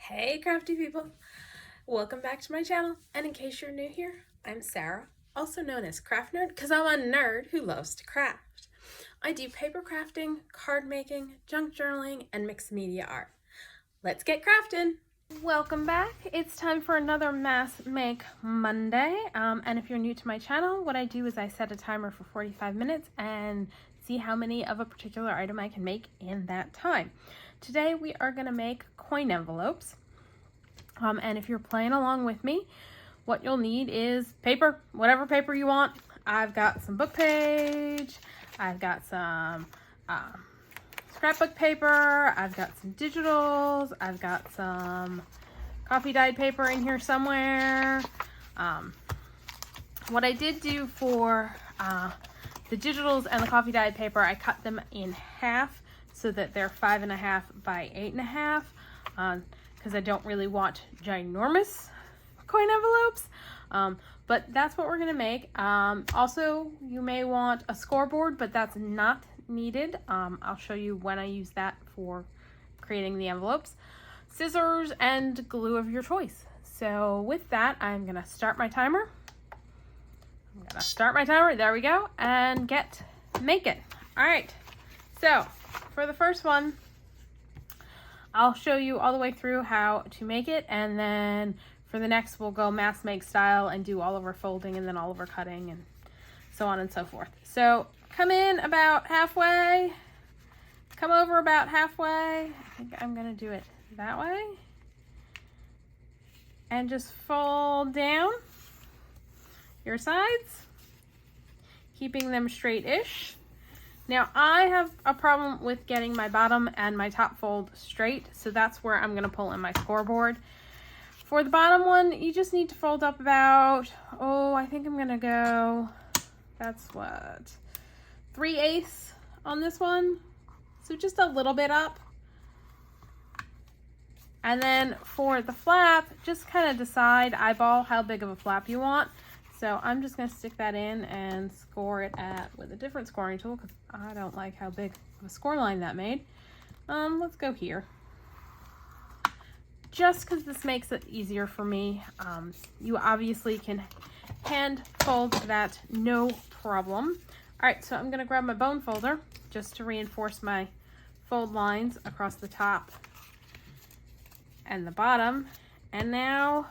Hey crafty people! Welcome back to my channel, and in case you're new here, I'm Sarah, also known as Craft Nerd because I'm a nerd who loves to craft. I do paper crafting, card making, junk journaling, and mixed media art. Let's get crafting! Welcome back. It's time for another Mass Make Monday, and if you're new to my channel, what I do is I set a timer for 45 minutes and see how many of a particular item I can make in that time. Today we are going to make coin envelopes, and if you're playing along with me, what you'll need is paper, whatever paper you want. I've got some book page, I've got some scrapbook paper, I've got some digitals, I've got some coffee dyed paper in here somewhere. What I did do for the digitals and the coffee dyed paper, I cut them in half so that they're 5.5 by 8.5, because I don't really want ginormous coin envelopes. But that's what we're gonna make. Also, you may want a scoreboard, but that's not needed. I'll show you when I use that for creating the envelopes. Scissors and glue of your choice. So with that, I'm gonna start my timer. There we go, and get making. All right, so for the first one, I'll show you all the way through how to make it, and then for the next we'll go mass make style and do all of our folding and then all of our cutting and so on and so forth. So come in about halfway, come over about halfway. I think I'm gonna do it that way, and just fold down your sides, keeping them straight-ish. Now I have a problem with getting my bottom and my top fold straight, so that's where I'm gonna pull in my scoreboard. For the bottom one, you just need to fold up about, I think I'm gonna go, that's what, 3/8 on this one. So just a little bit up. And then for the flap, just kind of decide, eyeball how big of a flap you want. So I'm just going to stick that in and score it with a different scoring tool because I don't like how big of a score line that made. Let's go here. Just because this makes it easier for me. You obviously can hand fold that, no problem. All right, so I'm going to grab my bone folder just to reinforce my fold lines across the top and the bottom. And now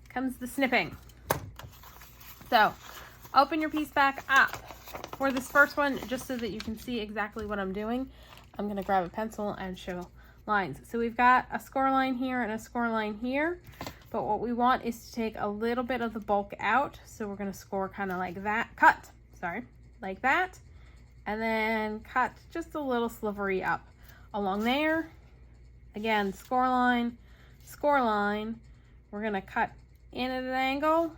comes the snipping. So open your piece back up. For this first one, just so that you can see exactly what I'm doing, I'm going to grab a pencil and show lines. So we've got a score line here and a score line here, but what we want is to take a little bit of the bulk out. So we're going to score kind of like that, like that, and then cut just a little slivery up along there. Again, score line, score line. We're going to cut in at an angle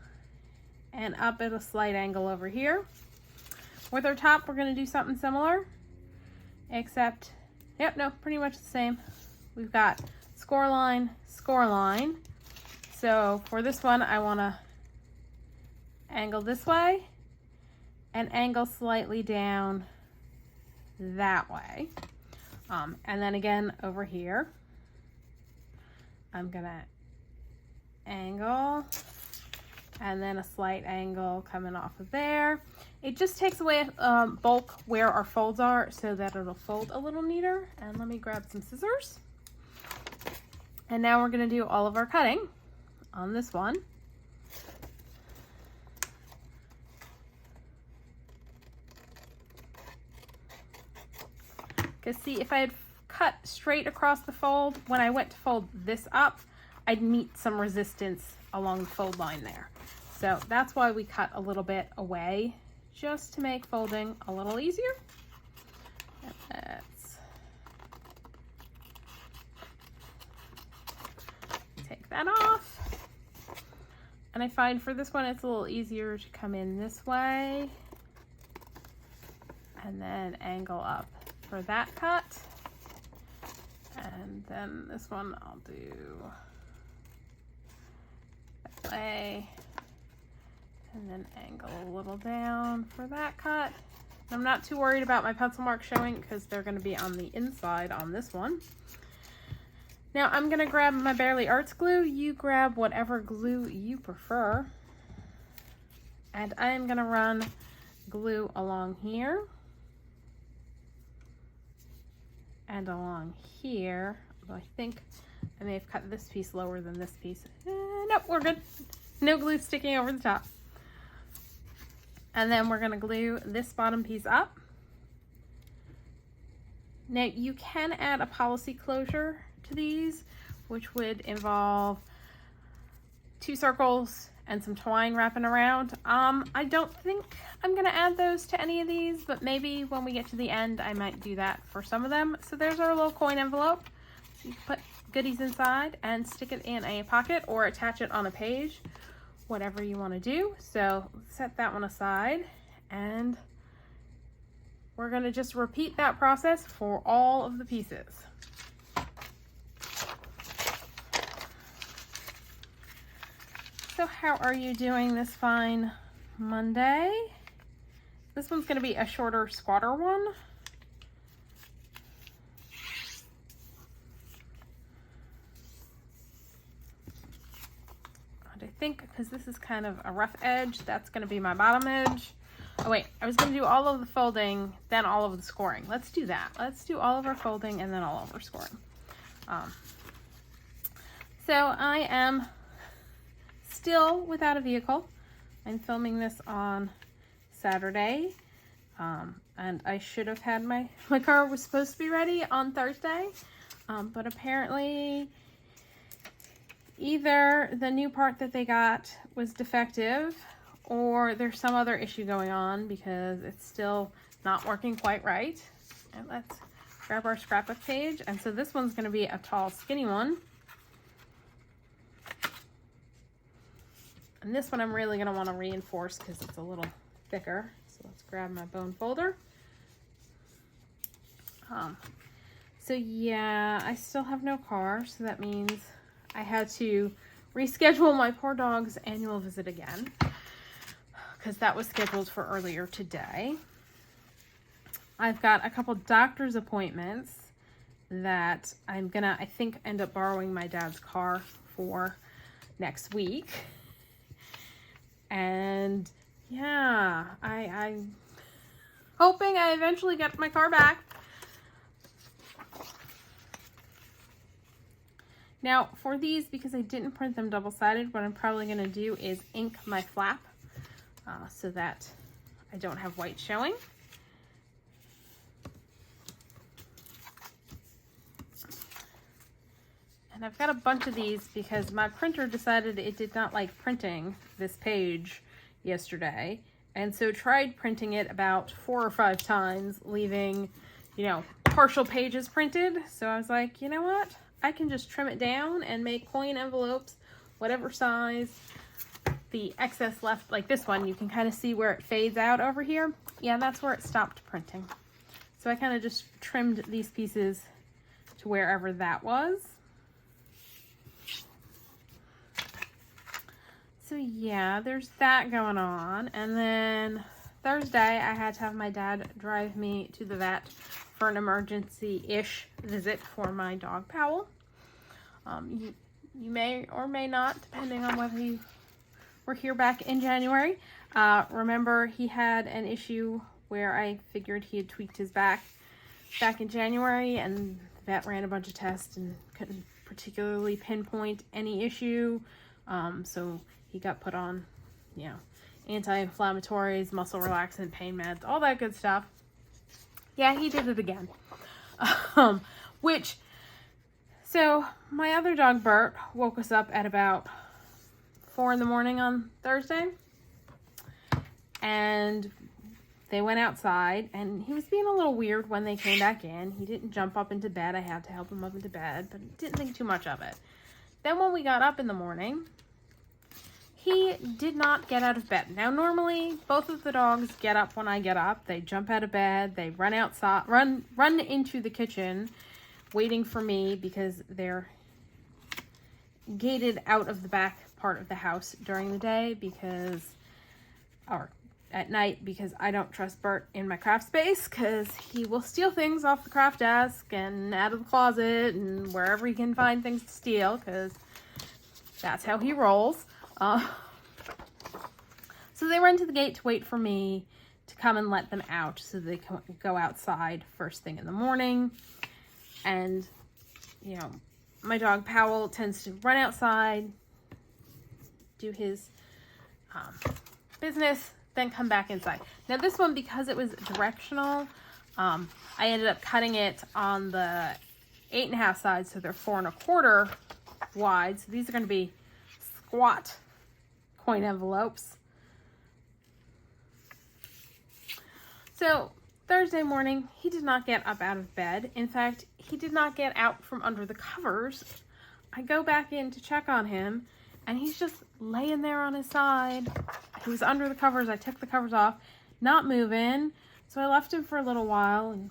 and up at a slight angle over here. With our top, we're going to do something similar, except, pretty much the same. We've got score line, score line. So for this one, I want to angle this way and angle slightly down that way. And then again over here, I'm going to angle and then a slight angle coming off of there. It just takes away bulk where our folds are so that it'll fold a little neater. And let me grab some scissors. And now we're going to do all of our cutting on this one. Because see, if I had cut straight across the fold, when I went to fold this up, I'd meet some resistance along the fold line there. So that's why we cut a little bit away, just to make folding a little easier. Let's take that off. And I find for this one, it's a little easier to come in this way and then angle up for that cut. And then this one I'll do that way. And then angle a little down for that cut. I'm not too worried about my pencil marks showing because they're going to be on the inside on this one. Now I'm gonna grab my Barely Arts glue. You grab whatever glue you prefer. And I am gonna run glue along here and along here. Although I think I may have cut this piece lower than this piece. Nope, we're good. No glue sticking over the top. And then we're gonna glue this bottom piece up. Now you can add a policy closure to these, which would involve 2 circles and some twine wrapping around. I don't think I'm gonna add those to any of these, but maybe when we get to the end, I might do that for some of them. So there's our little coin envelope. So you can put goodies inside and stick it in a pocket or attach it on a page, whatever you wanna do. So set that one aside, and we're gonna just repeat that process for all of the pieces. So how are you doing this fine Monday? This one's gonna be a shorter squatter one. And I think, because this is kind of a rough edge, that's gonna be my bottom edge. Oh wait, I was gonna do all of the folding, then all of the scoring. Let's do that. Let's do all of our folding and then all of our scoring. So I am still without a vehicle. I'm filming this on Saturday, and I should have had my car was supposed to be ready on Thursday, but apparently either the new part that they got was defective or there's some other issue going on because it's still not working quite right. And let's grab our scrapbook page. And so this one's going to be a tall, skinny one. And this one I'm really going to want to reinforce because it's a little thicker. So let's grab my bone folder. So yeah, I still have no car, so that means I had to reschedule my poor dog's annual visit again because that was scheduled for earlier today. I've got a couple doctor's appointments that I'm gonna, I think, end up borrowing my dad's car for next week. And yeah, I'm hoping I eventually get my car back. Now for these, because I didn't print them double-sided, what I'm probably going to do is ink my flap so that I don't have white showing. And I've got a bunch of these because my printer decided it did not like printing this page yesterday. And so tried printing it about 4 or 5 times, leaving, you know, partial pages printed. So I was like, you know what? I can just trim it down and make coin envelopes, whatever size. The excess left, like this one, you can kind of see where it fades out over here. Yeah, that's where it stopped printing. So I kind of just trimmed these pieces to wherever that was. So yeah, there's that going on. And then Thursday, I had to have my dad drive me to the vet for an emergency-ish visit for my dog Powell. You may or may not, depending on whether you were here back in January. Remember, he had an issue where I figured he had tweaked his back in January, and the vet ran a bunch of tests and couldn't particularly pinpoint any issue. So he got put on, you know, anti-inflammatories, muscle relaxant, pain meds, all that good stuff. Yeah, he did it again. So my other dog, Bert, woke us up at about 4 in the morning on Thursday. And they went outside, and he was being a little weird when they came back in. He didn't jump up into bed. I had to help him up into bed, but didn't think too much of it. Then when we got up in the morning, he did not get out of bed. Now, normally, both of the dogs get up when I get up. They jump out of bed. They run outside, run into the kitchen, waiting for me because they're gated out of the back part of the house during the day because, or at night because I don't trust Bert in my craft space because he will steal things off the craft desk and out of the closet and wherever he can find things to steal because that's how he rolls. So they run to the gate to wait for me to come and let them out so they can go outside first thing in the morning. And, you know, my dog Powell tends to run outside, do his business, then come back inside. Now this one, because it was directional, I ended up cutting it on the 8.5 sides, so they're 4 1/4 wide. So these are going to be squat coin envelopes. So Thursday morning, he did not get up out of bed. In fact, he did not get out from under the covers. I go back in to check on him, and he's just laying there on his side. He was under the covers. I took the covers off, not moving. So I left him for a little while and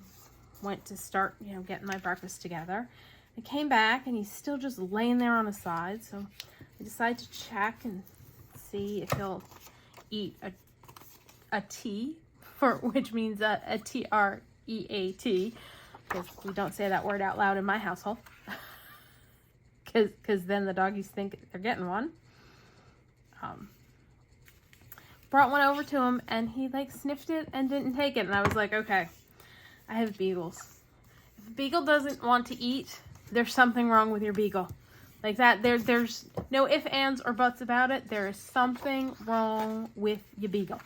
went to start, you know, getting my breakfast together. I came back, and he's still just laying there on his side. So I decided to check and see if he'll eat a tea, which means a T-R-E-A-T, because we don't say that word out loud in my household, because then the doggies think they're getting one. Brought one over to him, and he like sniffed it and didn't take it, and I was like, okay, I have beagles. If a beagle doesn't want to eat, there's something wrong with your beagle. Like that, there's no ifs, ands, or buts about it. There is something wrong with your beagle.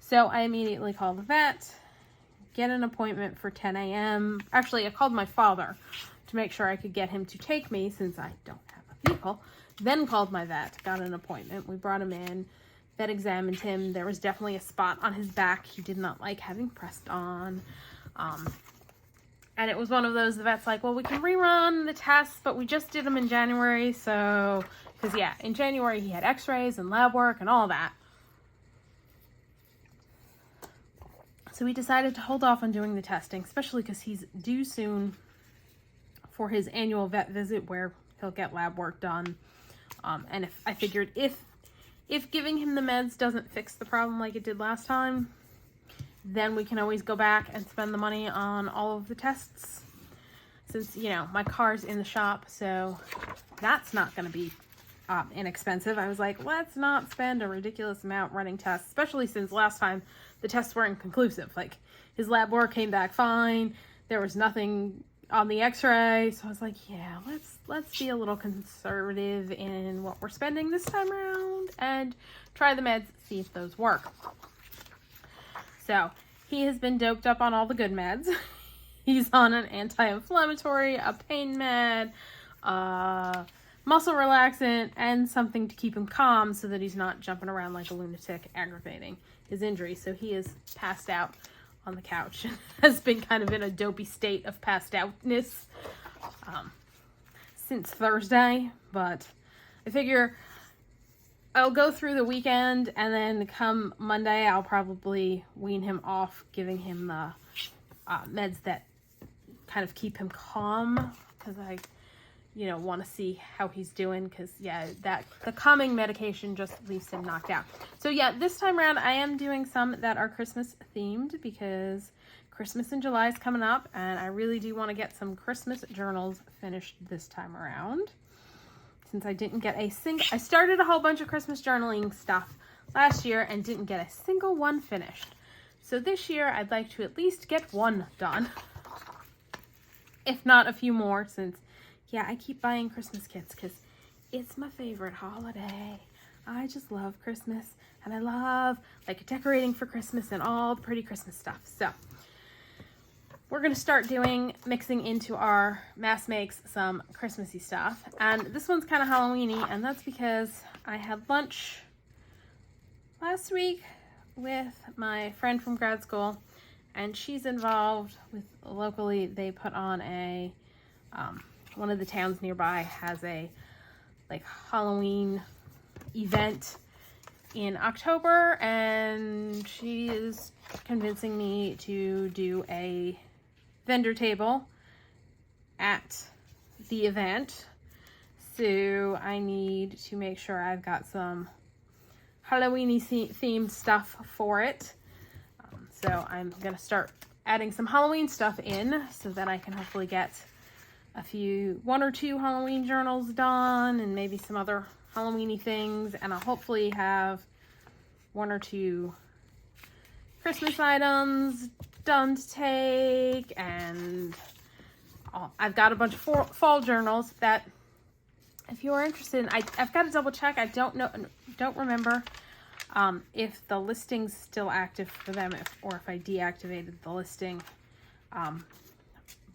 So I immediately called the vet, get an appointment for 10 a.m. Actually, I called my father to make sure I could get him to take me since I don't have a vehicle. Then called my vet, got an appointment. We brought him in, vet examined him. There was definitely a spot on his back he did not like having pressed on. And it was one of those, the vet's like, well, we can rerun the tests, but we just did them in January. So, because yeah, in January he had x-rays and lab work and all that. So we decided to hold off on doing the testing, especially because he's due soon for his annual vet visit where he'll get lab work done. And I figured if giving him the meds doesn't fix the problem like it did last time, then we can always go back and spend the money on all of the tests. Since, you know, my car's in the shop, so that's not going to be inexpensive. I was like, let's not spend a ridiculous amount running tests, especially since last time the tests were inconclusive. Like, his lab work came back fine. There was nothing on the x-ray. So I was like, yeah, let's be a little conservative in what we're spending this time around and try the meds, see if those work. So he has been doped up on all the good meds. He's on an anti-inflammatory, a pain med, muscle relaxant, and something to keep him calm so that he's not jumping around like a lunatic, aggravating his injury. So he is passed out on the couch and has been kind of in a dopey state of passed outness since Thursday. But I figure I'll go through the weekend, and then come Monday I'll probably wean him off, giving him the meds that kind of keep him calm, because I want to see how he's doing, because the calming medication just leaves him knocked out. So yeah, this time around I am doing some that are Christmas themed, because Christmas in July is coming up, and I really do want to get some Christmas journals finished this time around. Since I didn't get I started a whole bunch of Christmas journaling stuff last year and didn't get a single one finished. So this year I'd like to at least get one done, if not a few more, since I keep buying Christmas kits because it's my favorite holiday. I just love Christmas, and I love like decorating for Christmas and all the pretty Christmas stuff. So we're going to start mixing into our mass makes some Christmassy stuff. And this one's kind of Halloween-y, and that's because I had lunch last week with my friend from grad school, and she's involved with, locally, they put on a, one of the towns nearby has a like Halloween event in October, and she is convincing me to do a vendor table at the event. So I need to make sure I've got some Halloween-y themed stuff for it. So I'm going to start adding some Halloween stuff in so that I can hopefully get one or two Halloween journals done and maybe some other Halloween-y things. And I'll hopefully have one or two Christmas items done to take. And I've got a bunch of fall journals that, if you are interested in, I've got to double check. I don't remember if the listing's still active for them or if I deactivated the listing.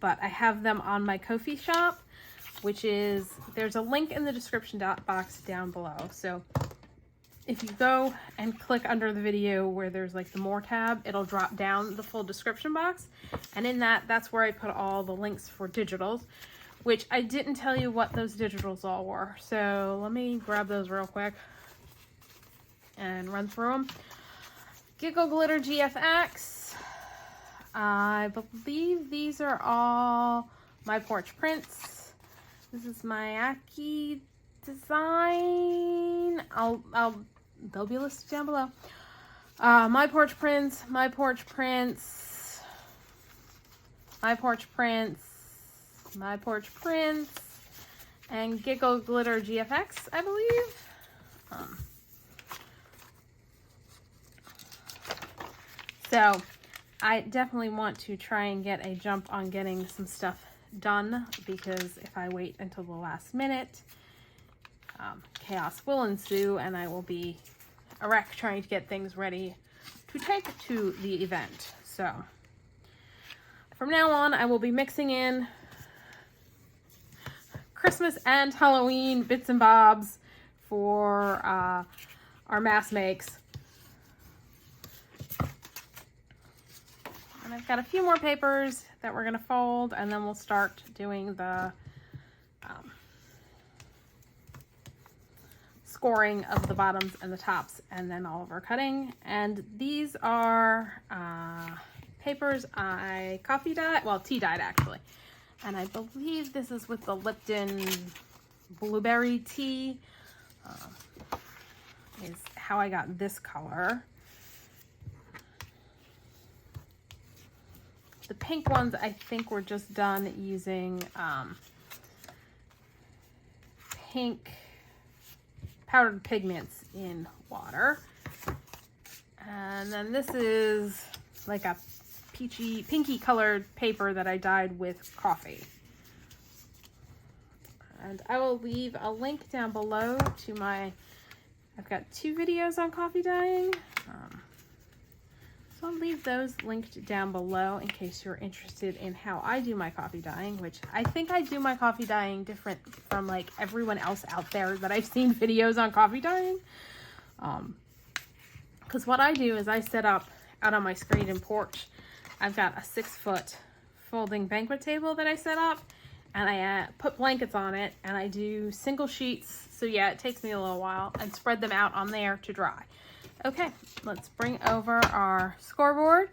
But I have them on my Ko-fi shop, which is, there's a link in the description box down below. So if you go and click under the video where there's like the more tab, it'll drop down the full description box. And in that's where I put all the links for digitals, which I didn't tell you what those digitals all were. So let me grab those real quick and run through them. Giggle Glitter GFX. I believe these are all my Porch Prints. This is my Aki design. They'll be listed down below. My Porch Prints, my Porch Prints, my Porch Prints, my Porch Prints, and Giggle Glitter GFX, I believe. So I definitely want to try and get a jump on getting some stuff done, because if I wait until the last minute, chaos will ensue and I will be a wreck trying to get things ready to take to the event. So from now on, I will be mixing in Christmas and Halloween bits and bobs for our mass makes. And I've got a few more papers that we're going to fold, and then we'll start doing the scoring of the bottoms and the tops, and then all of our cutting. And these are papers I tea dyed actually. And I believe this is with the Lipton Blueberry Tea, is how I got this color. The pink ones, I think, were just done using pink powdered pigments in water. And then this is like a pinky colored paper that I dyed with coffee. And I will leave a link down below to I've got 2 videos on coffee dyeing. So I'll leave those linked down below in case you're interested in how I do my coffee dyeing, which I think I do my coffee dyeing different from like everyone else out there that I've seen videos on coffee dyeing. Because what I do is I set up out on my screen and porch. I've got a 6-foot folding banquet table that I set up, and I put blankets on it, and I do single sheets. So yeah, it takes me a little while, and spread them out on there to dry. Okay, let's bring over our scoreboard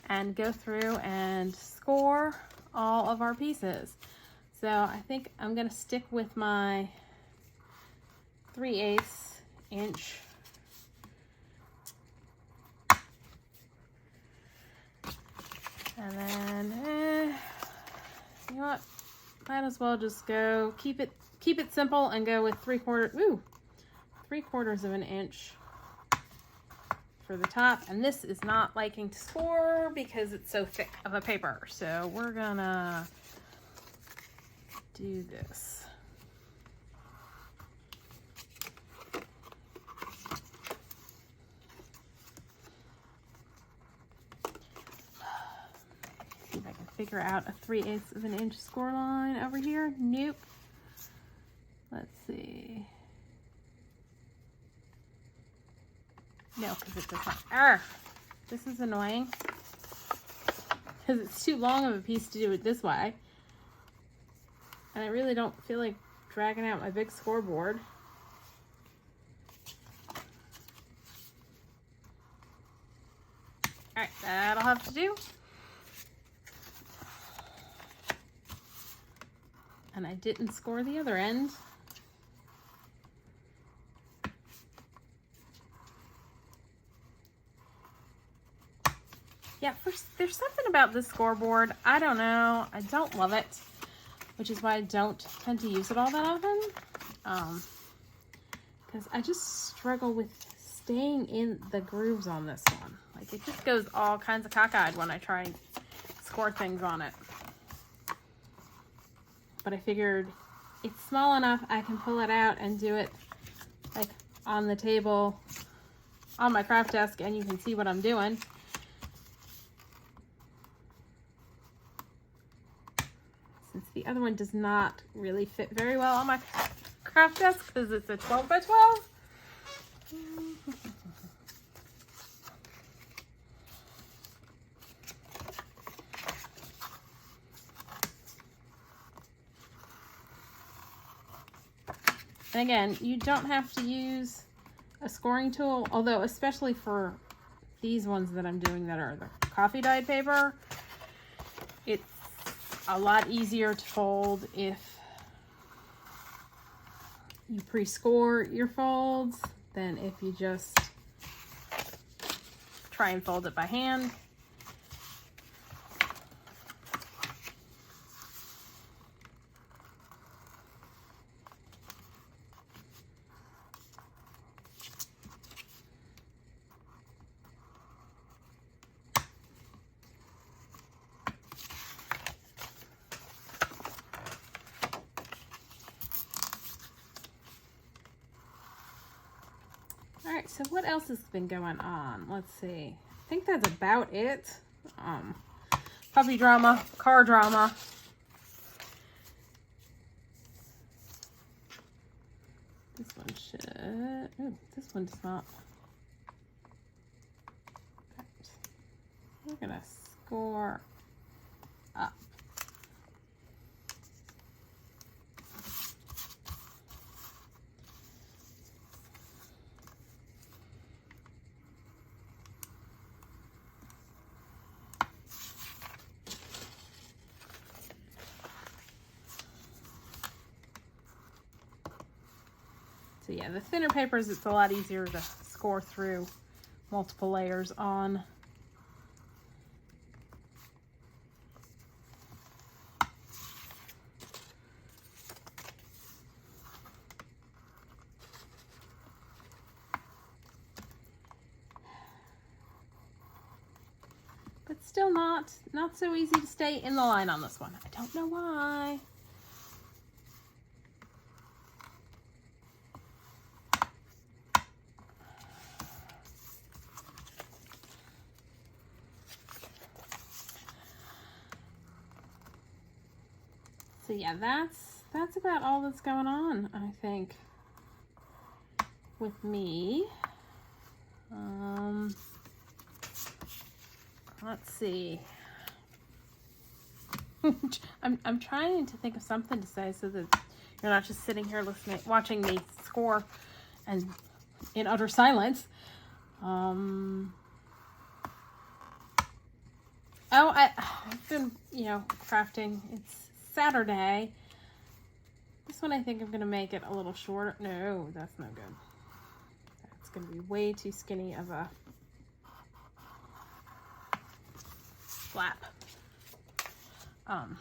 and go through and score all of our pieces. So I think I'm going to stick with my 3/8 inch. And then, you know what? Might as well just go keep it simple and go with 3/4 of an inch for the top. And this is not liking to score because it's so thick of a paper. So we're gonna do this. See if I can figure out a 3/8 of an inch score line over here. Nope. Let's see. No, because it does not. This is annoying. Because it's too long of a piece to do it this way. And I really don't feel like dragging out my big scoreboard. Alright, that'll have to do. And I didn't score the other end. Yeah, there's something about this scoreboard. I don't know. I don't love it, which is why I don't tend to use it all that often. Because I just struggle with staying in the grooves on this one. Like, it just goes all kinds of cockeyed when I try and score things on it. But I figured it's small enough I can pull it out and do it like on the table on my craft desk, and you can see what I'm doing. Since the other one does not really fit very well on my craft desk because it's a 12 by 12. And again, you don't have to use a scoring tool, although especially for these ones that I'm doing that are the coffee dyed paper, it's a lot easier to fold if you pre-score your folds than if you just try and fold it by hand. All right, so what else has been going on? Let's see. I think that's about it. Puppy drama, car drama. This one should, oh, this one does not. We're gonna score up. So yeah, the thinner papers, it's a lot easier to score through multiple layers on. But still not so easy to stay in the line on this one. I don't know why. So yeah, that's about all that's going on, I think, with me. Let's see. I'm trying to think of something to say so that you're not just sitting here watching me score and in utter silence. I've been, crafting. It's Saturday. This one I think I'm gonna make it a little shorter. No, that's no good. That's gonna be way too skinny of a flap. And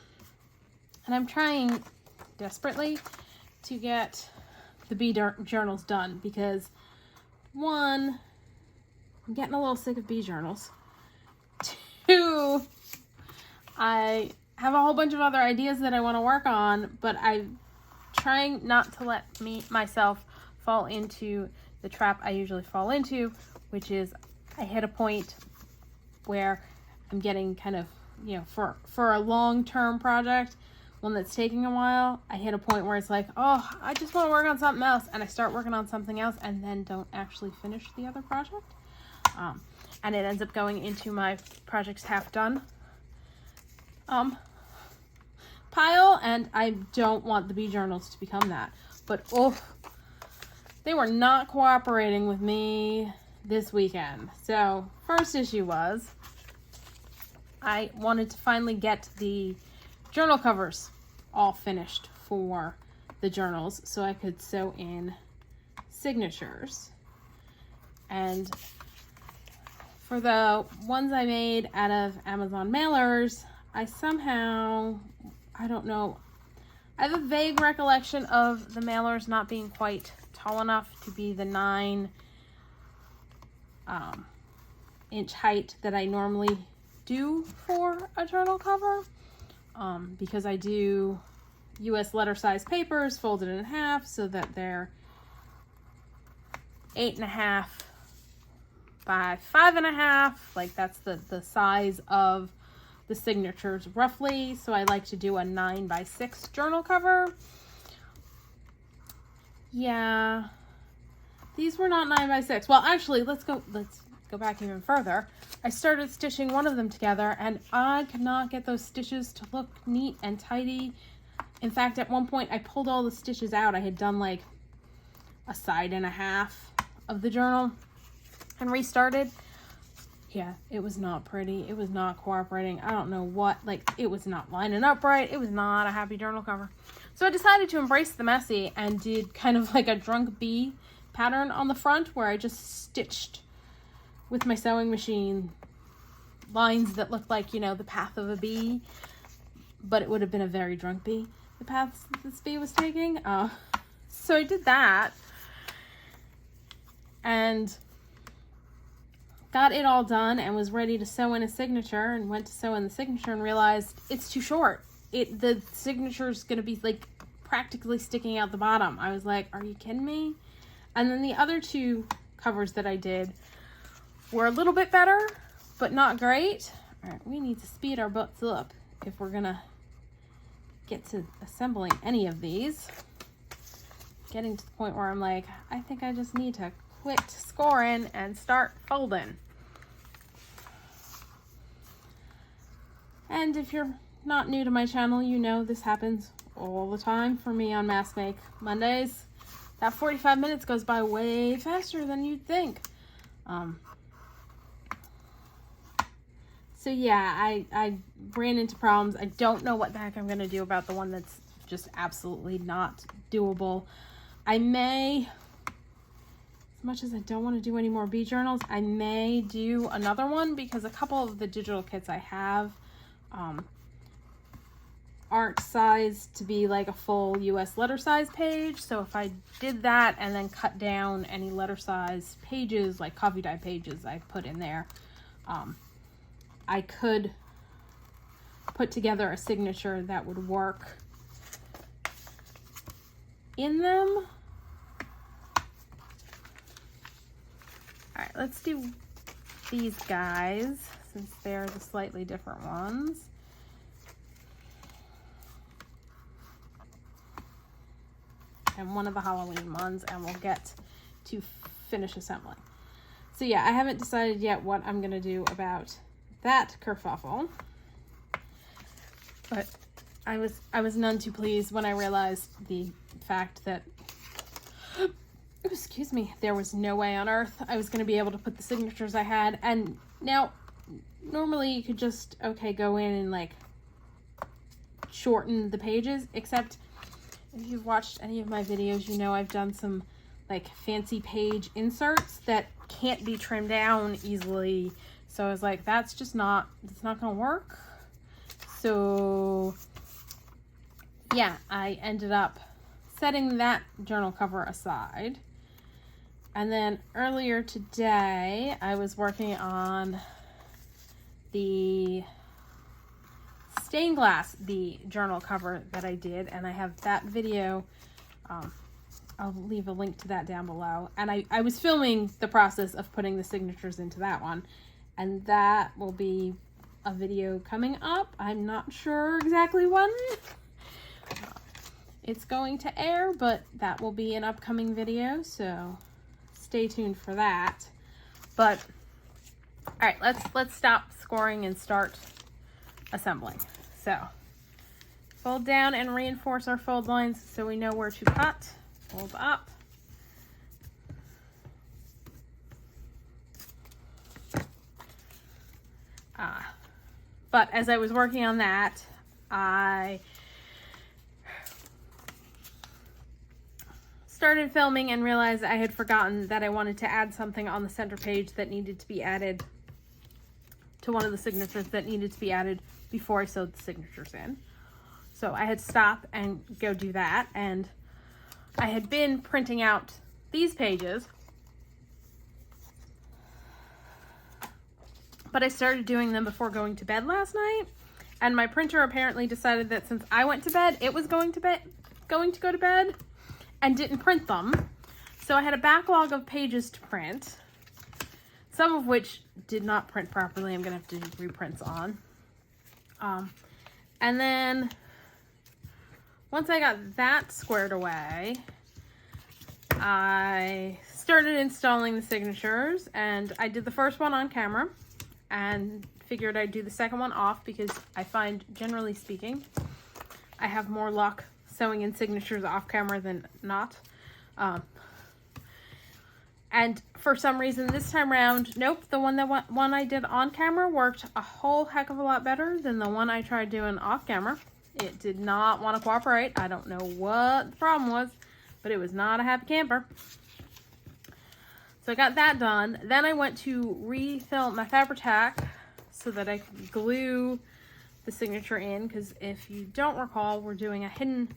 I'm trying desperately to get the bee journals done because, one, I'm getting a little sick of bee journals. Two, I have a whole bunch of other ideas that I want to work on, but I'm trying not to let myself fall into the trap I usually fall into, which is I hit a point where I'm getting kind of, for a long-term project, one that's taking a while, I hit a point where it's like, oh, I just want to work on something else, and I start working on something else and then don't actually finish the other project. And it ends up going into my projects half done pile, and I don't want the bee journals to become that. But they were not cooperating with me this weekend. So first issue was I wanted to finally get the journal covers all finished for the journals so I could sew in signatures. And For the ones I made out of Amazon mailers, I somehow, I don't know, I have a vague recollection of the mailers not being quite tall enough to be the 9 inch height that I normally do for a journal cover, because I do US letter size papers folded in half so that they're 8.5 by 5.5. Like that's the size of the signatures roughly. So I like to do a 9 by 6 journal cover. Yeah, these were not 9 by 6. Well, actually, let's go back even further. I started stitching one of them together and I could not get those stitches to look neat and tidy. In fact, at one point I pulled all the stitches out. I had done like a side and a half of the journal and restarted. Yeah, it was not pretty. It was not cooperating. I don't know what, like it was not lining up right. It was not a happy journal cover. So I decided to embrace the messy and did kind of like a drunk bee pattern on the front where I just stitched with my sewing machine lines that looked like, you know, the path of a bee, but it would have been a very drunk bee, the paths this bee was taking. So I did that and got it all done and was ready to sew in a signature, and went to sew in the signature and realized it's too short. The signature is going to be like practically sticking out the bottom. I was like, are you kidding me? And then the other 2 covers that I did were a little bit better, but not great. All right, we need to speed our butts up if we're gonna get to assembling any of these. Getting to the point where I'm like, I think I just need to quit scoring and start folding. And if you're not new to my channel, you know this happens all the time for me on Mass Make Mondays. That 45 minutes goes by way faster than you'd think. So yeah, I ran into problems. I don't know what the heck I'm going to do about the one that's just absolutely not doable. I may, as much as I don't want to do any more bee journals, I may do another one because a couple of the digital kits I have aren't sized to be like a full US letter size page. So if I did that and then cut down any letter size pages, like coffee dye pages I put in there, I could put together a signature that would work in them. All right, let's do these guys since they're the slightly different ones. And one of the Halloween ones, and we'll get to finish assembling. So yeah, I haven't decided yet what I'm gonna do about that kerfuffle, but I was none too pleased when I realized the fact that, excuse me, there was no way on earth I was going to be able to put the signatures I had. And now normally you could just go in and like shorten the pages, except if you've watched any of my videos, you know I've done some like fancy page inserts that can't be trimmed down easily. So I was like, that's just not, it's not gonna work. So yeah, I ended up setting that journal cover aside. And then earlier today, I was working on the stained glass bee journal cover that I did, and I have that video. I'll leave a link to that down below. And I was filming the process of putting the signatures into that one. And that will be a video coming up. I'm not sure exactly when it's going to air, but that will be an upcoming video, so stay tuned for that. But all right, let's stop scoring and start assembling. So fold down and reinforce our fold lines so we know where to cut. Fold up. But as I was working on that, I started filming and realized I had forgotten that I wanted to add something on the center page that needed to be added to one of the signatures that needed to be added before I sewed the signatures in. So I had to stop and go do that. And I had been printing out these pages, but I started doing them before going to bed last night. And my printer apparently decided that since I went to bed, it was going to go to bed and didn't print them. So I had a backlog of pages to print, some of which did not print properly. I'm going to have to do reprints on. And then once I got that squared away, I started installing the signatures, and I did the first one on camera and figured I'd do the second one off because I find, generally speaking, I have more luck sewing in signatures off camera than not. And for some reason this time around, nope, the one I did on camera worked a whole heck of a lot better than the one I tried doing off camera. It did not want to cooperate. I don't know what the problem was, but it was not a happy camper. So I got that done. Then I went to refill my Fabri-Tac so that I could glue the signature in, because if you don't recall, we're doing a hidden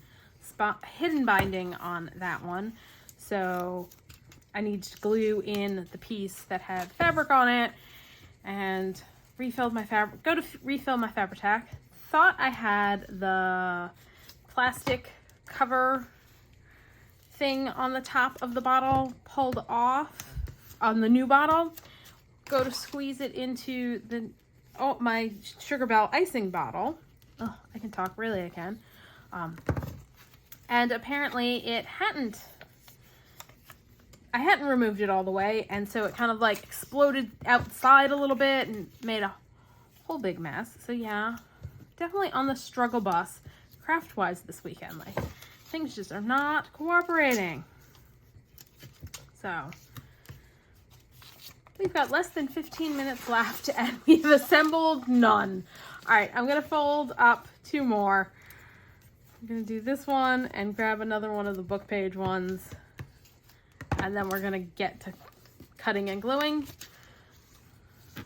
binding on that one. So I need to glue in the piece that had fabric on it, and refill my Fabri-Tac. Thought I had the plastic cover thing on the top of the bottle pulled off on the new bottle. Go to squeeze it into my Sugar Bell icing bottle. Oh, I can talk, really I can. And apparently I hadn't removed it all the way, and so it kind of like exploded outside a little bit and made a whole big mess. So yeah, definitely on the struggle bus craft-wise this weekend. Like, things just are not cooperating. So we've got less than 15 minutes left and we've assembled none. All right, I'm gonna fold up 2 more. I'm gonna do this one and grab another one of the book page ones, and then we're gonna get to cutting and gluing so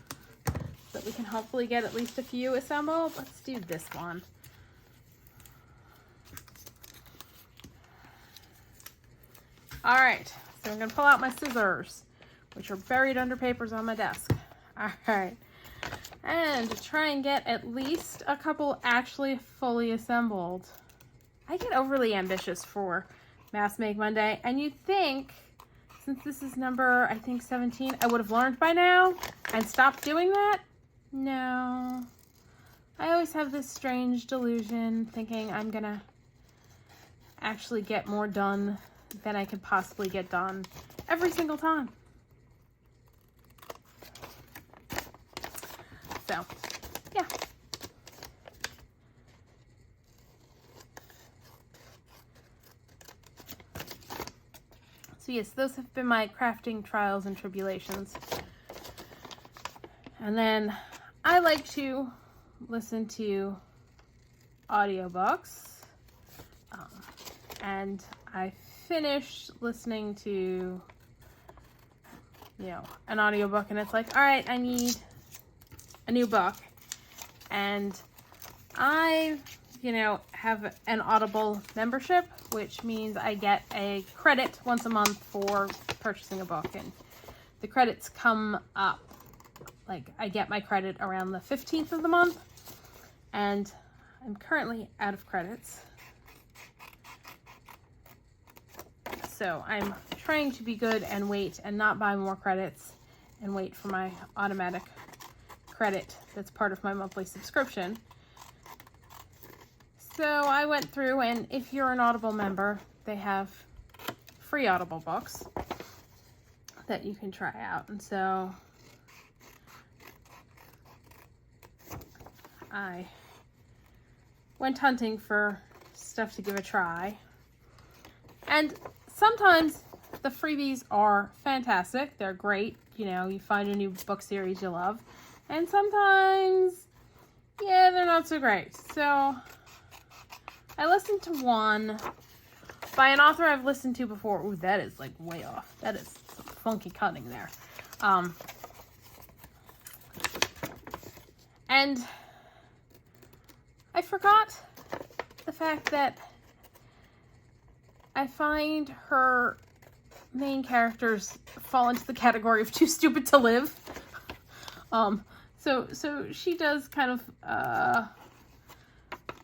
that we can hopefully get at least a few assembled. Let's do this one. All right, so I'm gonna pull out my scissors, which are buried under papers on my desk. All right, and to try and get at least a couple actually fully assembled. I get overly ambitious for Mass Make Monday, and you'd think, since this is number, I think 17, I would have learned by now and stopped doing that. No, I always have this strange delusion thinking I'm gonna actually get more done than I could possibly get done every single time. So, yeah. So yes, those have been my crafting trials and tribulations. And then I like to listen to audiobooks. And I finished listening to, an audiobook, and it's like, all right, I need a new book. And I, have an Audible membership, which means I get a credit once a month for purchasing a book. And the credits come up, like I get my credit around the 15th of the month, and I'm currently out of credits. So I'm trying to be good and wait and not buy more credits and wait for my automatic credit that's part of my monthly subscription. So I went through, and if you're an Audible member, they have free Audible books that you can try out. And so I went hunting for stuff to give a try. And sometimes the freebies are fantastic. They're great. You find a new book series you love. And sometimes, they're not so great. So I listened to one by an author I've listened to before. Ooh, that is like way off. That is some funky cutting there. And I forgot the fact that I find her main characters fall into the category of too stupid to live. So she does kind of,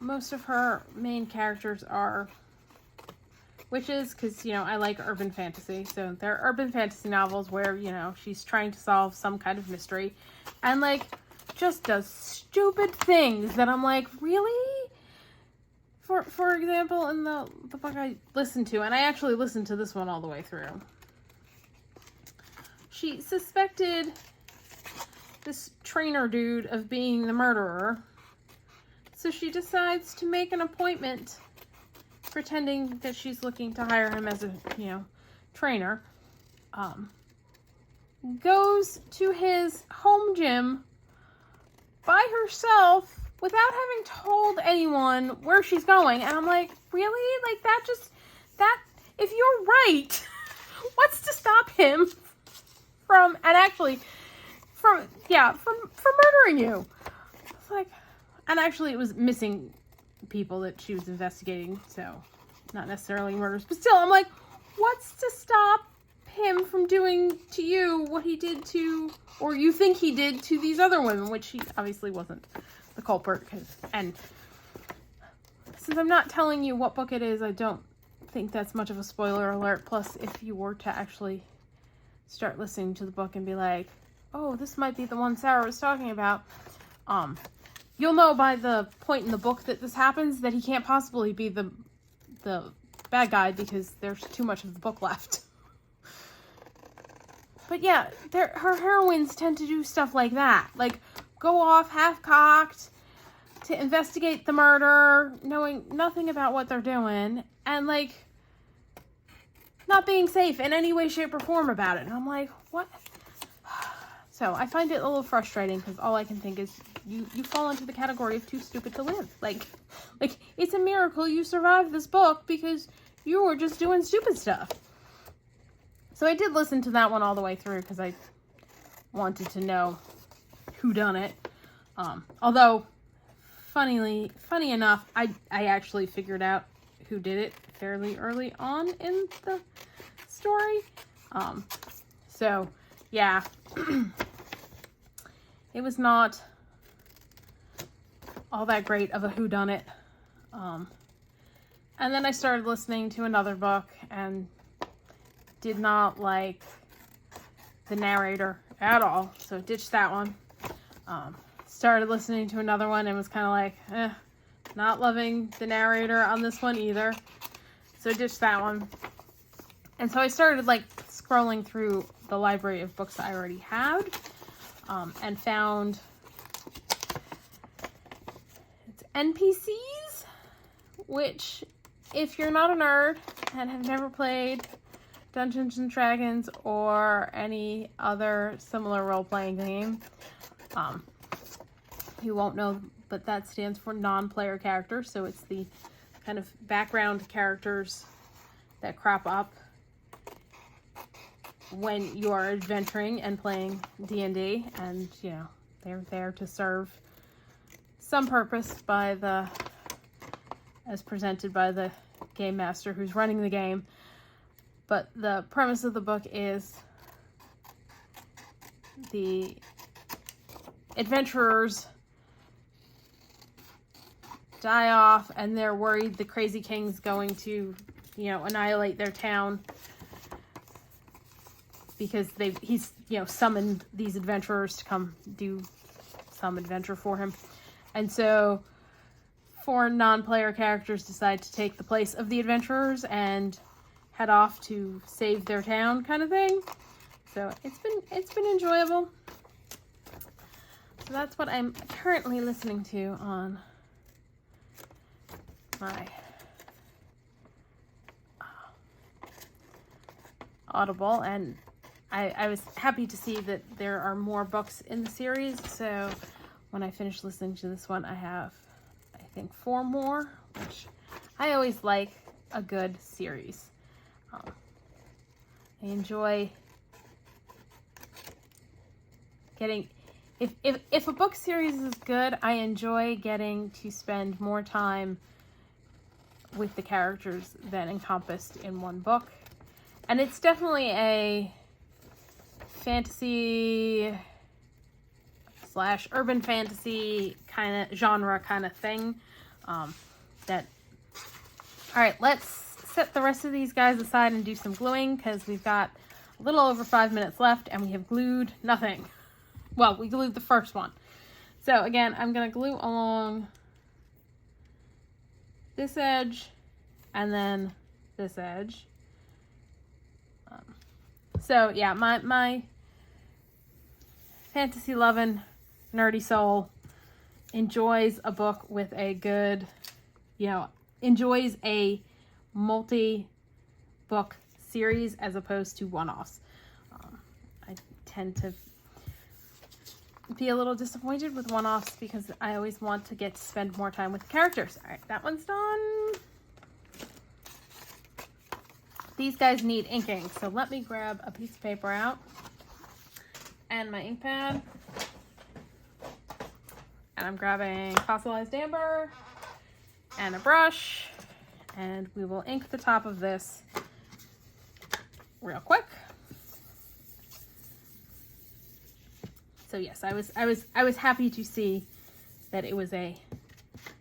most of her main characters are witches, because, you know, I like urban fantasy. So they're urban fantasy novels where, you know, she's trying to solve some kind of mystery and, like, just does stupid things that I'm like, really? For example, in the book I listened to, and I actually listened to this one all the way through, she suspected this trainer dude of being the murderer. So she decides to make an appointment, pretending that she's looking to hire him as a, you know, trainer. Goes to his home gym by herself without having told anyone where she's going. And I'm like, really? Like, that, if you're right, what's to stop him from murdering you? It's like, and actually it was missing people that she was investigating, so not necessarily murders, but still, I'm like, what's to stop him from doing to you what he did to, or you think he did to these other women, which he obviously wasn't the culprit. And since I'm not telling you what book it is, I don't think that's much of a spoiler alert. Plus, if you were to actually start listening to the book and be like, oh, this might be the one Sarah was talking about, you'll know by the point in the book that this happens that he can't possibly be the bad guy, because there's too much of the book left. But yeah, her heroines tend to do stuff like that. Like, go off half-cocked to investigate the murder, knowing nothing about what they're doing, and, like, not being safe in any way, shape, or form about it. And I'm like, what? So I find it a little frustrating, because all I can think is, you fall into the category of too stupid to live. Like, it's a miracle you survived this book because you were just doing stupid stuff. So I did listen to that one all the way through, because I wanted to know who done it. Although, funny enough, I actually figured out who did it fairly early on in the story. So, yeah. It was not all that great of a whodunit. And then I started listening to another book and did not like the narrator at all, so ditched that one. Started listening to another one and was kind of like, not loving the narrator on this one either, so ditched that one. And so I started, like, scrolling through the library of books I already had, and found it's NPCs, which, if you're not a nerd and have never played Dungeons and Dragons or any other similar role-playing game, you won't know, but that stands for non-player characters. So it's the kind of background characters that crop up when you are adventuring and playing D&D, and, you know, they're there to serve some purpose as presented by the game master who's running the game. But the premise of the book is the adventurers die off, and they're worried the Crazy King's going to, you know, annihilate their town, because he's, you know, summoned these adventurers to come do some adventure for him. And so 4 non-player characters decide to take the place of the adventurers and head off to save their town, kind of thing. So it's been enjoyable. So that's what I'm currently listening to on my Audible, and I was happy to see that there are more books in the series. So when I finish listening to this one, I have, I think, 4 more, which I always like a good series. I enjoy getting, If a book series is good, I enjoy getting to spend more time with the characters than encompassed in one book. And it's definitely a fantasy / urban fantasy kind of genre kind of thing. All right, let's set the rest of these guys aside and do some gluing, because we've got a little over 5 minutes left and we have glued nothing. Well, we glued the first one. So again, I'm going to glue along this edge and then this edge. So yeah, my fantasy loving nerdy soul enjoys a book with a good, enjoys a multi-book series as opposed to one-offs. I tend to be a little disappointed with one-offs because I always want to get to spend more time with the characters. All right, that one's done. These guys need inking, so let me grab a piece of paper out and my ink pad. And I'm grabbing Fossilized Amber and a brush, and we will ink the top of this real quick. So yes, I was happy to see that it was a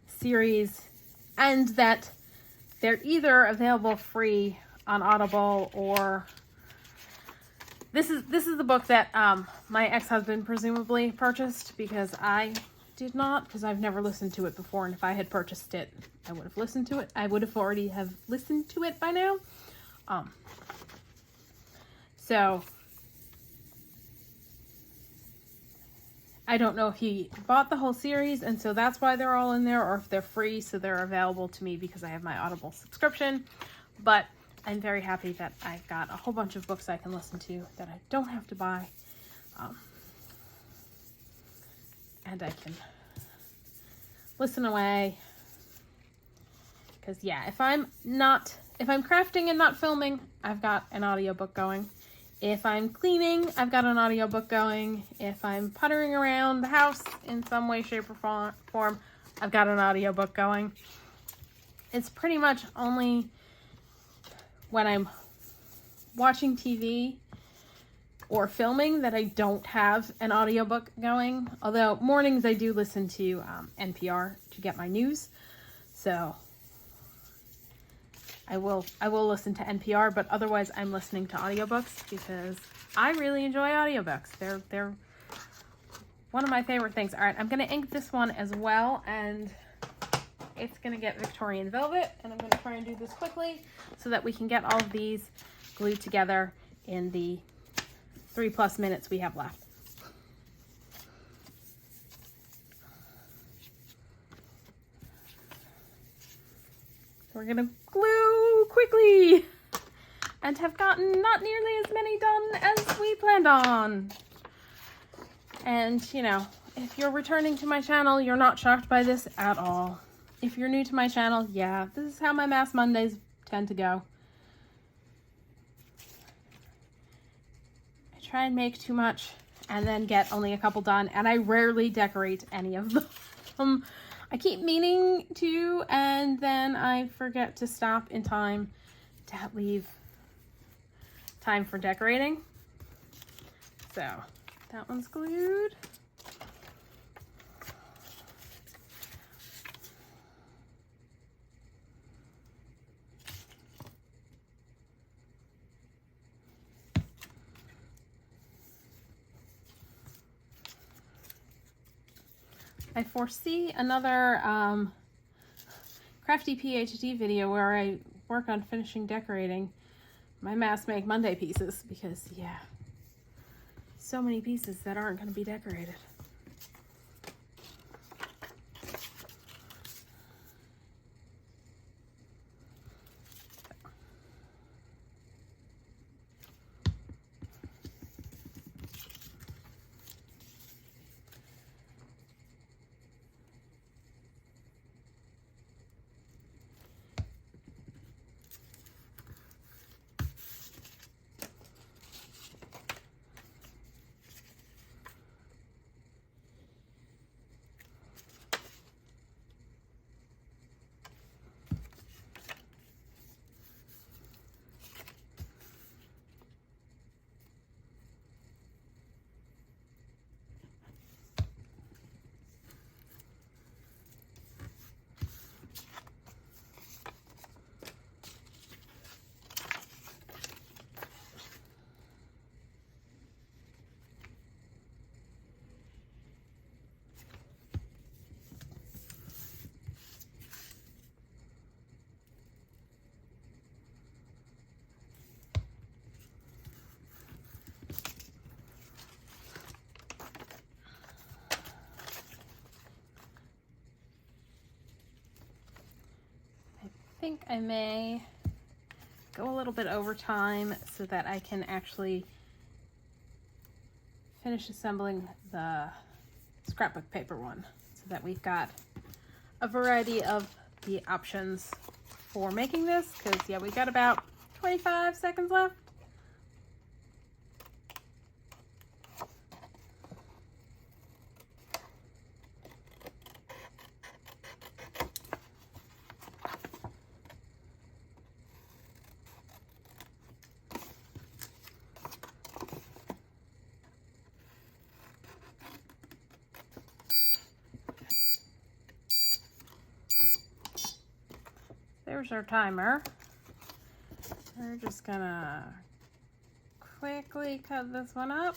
series and that they're either available free on Audible, or this is the book that my ex-husband presumably purchased, because I did not, because I've never listened to it before, and if I had purchased it, I would have listened to it. I would have already have listened to it by now. So I don't know if he bought the whole series and so that's why they're all in there, or if they're free so they're available to me because I have my Audible subscription. But I'm very happy that I've got a whole bunch of books I can listen to that I don't have to buy. And I can listen away. Because yeah, if I'm crafting and not filming, I've got an audiobook going. If I'm cleaning, I've got an audiobook going. If I'm puttering around the house in some way, shape, or form, I've got an audiobook going. It's pretty much only when I'm watching TV or filming that I don't have an audiobook going. Although mornings I do listen to NPR to get my news. So I will listen to NPR, but otherwise I'm listening to audiobooks because I really enjoy audiobooks. They're one of my favorite things. All right, I'm going to ink this one as well, and it's going to get Victorian Velvet, and I'm going to try and do this quickly so that we can get all of these glued together in the 3+ minutes we have left. We're going to glue quickly and have gotten not nearly as many done as we planned on. And, if you're returning to my channel, you're not shocked by this at all. If you're new to my channel, yeah, this is how my Mass Mondays tend to go. I try and make too much and then get only a couple done, and I rarely decorate any of them. I keep meaning to, and then I forget to stop in time to leave time for decorating. So that one's glued. I foresee another Crafty PhD video where I work on finishing decorating my Mass Make Monday pieces, because yeah, so many pieces that aren't going to be decorated. think I may go a little bit over time so that I can actually finish assembling the scrapbook paper one, so that we've got a variety of the options for making this, because yeah, we've got about 25 seconds left. There's our timer. We're just gonna quickly cut this one up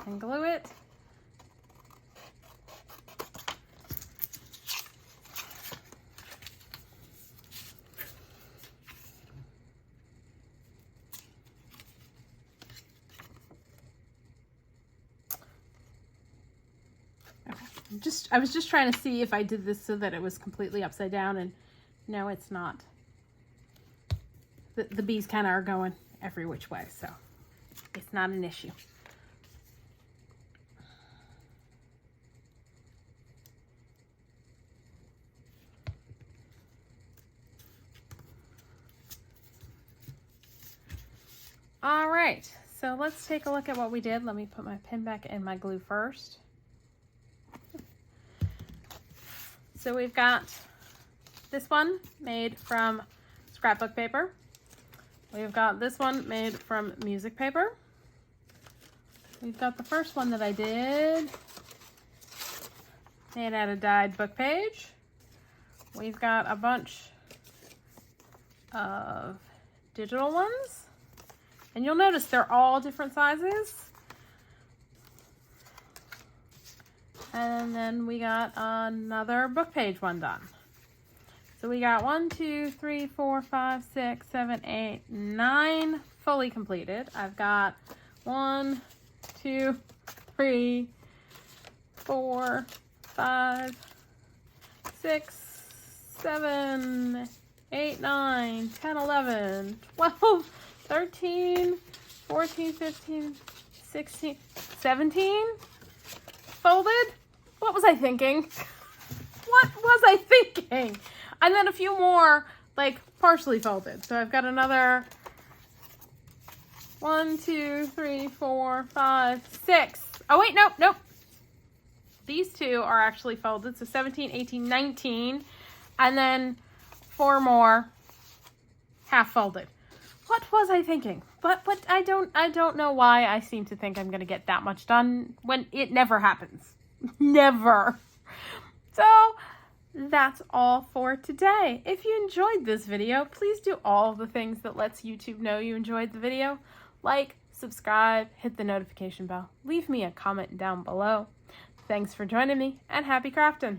and glue it. Okay. I was just trying to see if I did this so that it was completely upside down, and no, it's not. The bees kind of are going every which way, so it's not an issue. All right, so let's take a look at what we did. Let me put my pin back in my glue first. So we've got this one made from scrapbook paper. We've got this one made from music paper. We've got the first one that I did made out of dyed book page. We've got a bunch of digital ones. And you'll notice they're all different sizes. And then we got another book page one done. So we got 1, 2, 3, 4, 5, 6, 7, 8, 9 fully completed. I've got 1, 2, 3, 4, 5, 6, 7, 8, 9, 10, 11, 12, 13, 14, 15, 16, 17 folded. What was I thinking? What was I thinking? And then a few more, like, partially folded. So I've got another 1, 2, 3, 4, 5, 6. Oh, wait, nope. These two are actually folded. So 17, 18, 19. And then 4 more half folded. What was I thinking? But I don't know why I seem to think I'm going to get that much done when it never happens. Never. So that's all for today. If you enjoyed this video, please do all the things that lets YouTube know you enjoyed the video. Like, subscribe, hit the notification bell, leave me a comment down below. Thanks for joining me, and happy crafting!